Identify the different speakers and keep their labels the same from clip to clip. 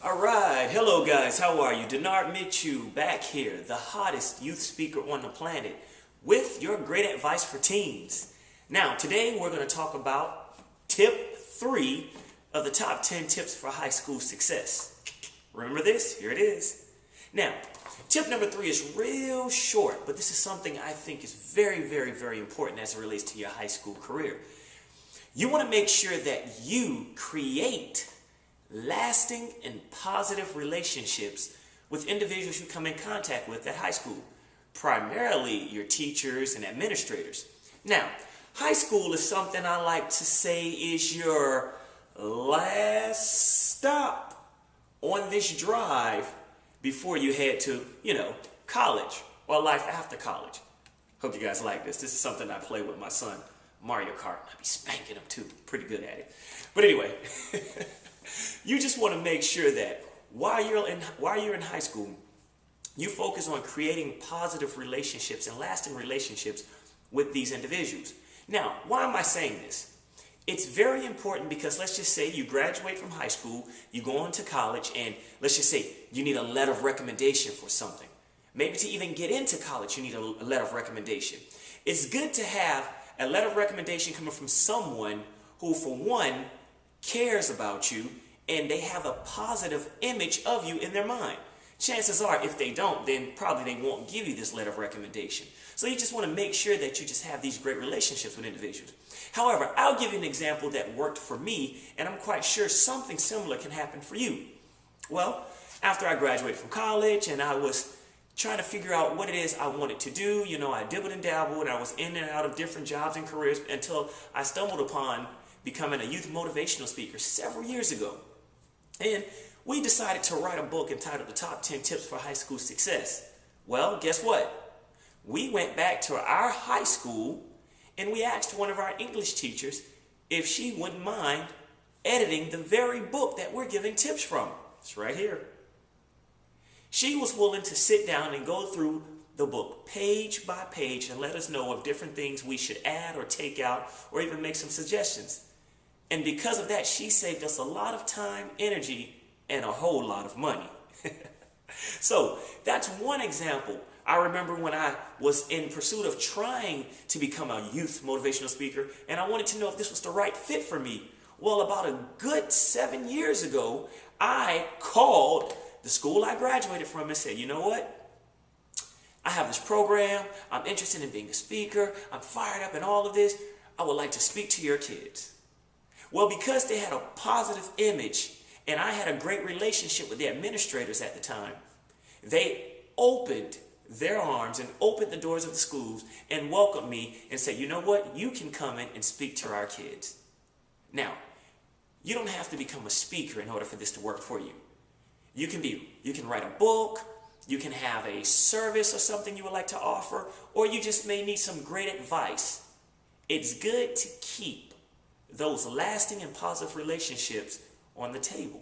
Speaker 1: All right, hello guys, how are you? Dennard Mitchell back here, the hottest youth speaker on the planet with your great advice for teens. Now, today we're going to talk about tip 3 of the top 10 tips for high school success. Remember this? Here it is. Now, tip number 3 is real short, but this is something I think is very important as it relates to your high school career. You want to make sure that you create lasting and positive relationships with individuals you come in contact with at high school, primarily your teachers and administrators. Now, high school is something I like to say is your last stop on this drive before you head to, college or life after college. Hope you guys like this. This is something I play with my son, Mario Kart. I be spanking him too. Pretty good at it. But anyway, you just want to make sure that while you're in high school, you focus on creating positive relationships and lasting relationships with these individuals. Now, why am I saying this? It's very important because let's just say you graduate from high school, you go on to college, and let's just say you need a letter of recommendation for something. Maybe to even get into college, you need a letter of recommendation. It's good to have a letter of recommendation coming from someone who, for one, cares about you and they have a positive image of you in their mind. Chances are, if they don't, then probably they won't give you this letter of recommendation. So you just want to make sure that you just have these great relationships with individuals. However, I'll give you an example that worked for me, and I'm quite sure something similar can happen for you. Well, after I graduated from college and I was trying to figure out what it is I wanted to do, I dabbled and dabbled, and I was in and out of different jobs and careers until I stumbled upon becoming a youth motivational speaker several years ago. And we decided to write a book entitled The Top 10 Tips for High School Success. Well, guess what? We went back to our high school and we asked one of our English teachers if she wouldn't mind editing the very book that we're giving tips from. It's right here. She was willing to sit down and go through the book page by page and let us know of different things we should add or take out or even make some suggestions. And because of that, she saved us a lot of time, energy, and a whole lot of money. So that's one example. I remember when I was in pursuit of trying to become a youth motivational speaker, and I wanted to know if this was the right fit for me. Well, about a good 7 years ago, I called the school I graduated from and said, you know what? I have this program. I'm interested in being a speaker. I'm fired up in all of this. I would like to speak to your kids. Well, because they had a positive image and I had a great relationship with the administrators at the time, they opened their arms and opened the doors of the schools and welcomed me and said, you know what? You can come in and speak to our kids. Now, you don't have to become a speaker in order for this to work for you. You can write a book, you can have a service or something you would like to offer, or you just may need some great advice. It's good to keep those lasting and positive relationships on the table.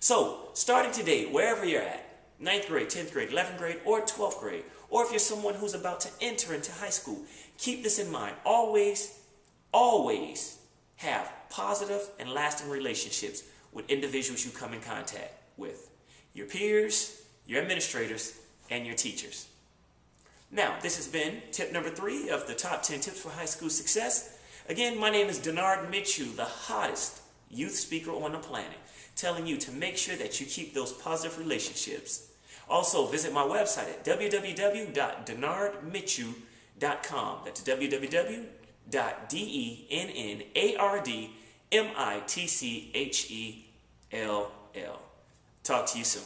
Speaker 1: So, starting today, wherever you're at, 9th grade, 10th grade, 11th grade, or 12th grade, or if you're someone who's about to enter into high school, keep this in mind. Always have positive and lasting relationships with individuals you come in contact with. Your peers, your administrators, and your teachers. Now, this has been tip number 3 of the top 10 tips for high school success. Again, my name is Dennard Mitchell, the hottest youth speaker on the planet, telling you to make sure that you keep those positive relationships. Also, visit my website at www.dennardmitchell.com. That's www.dennardmitchell.com. Talk to you soon.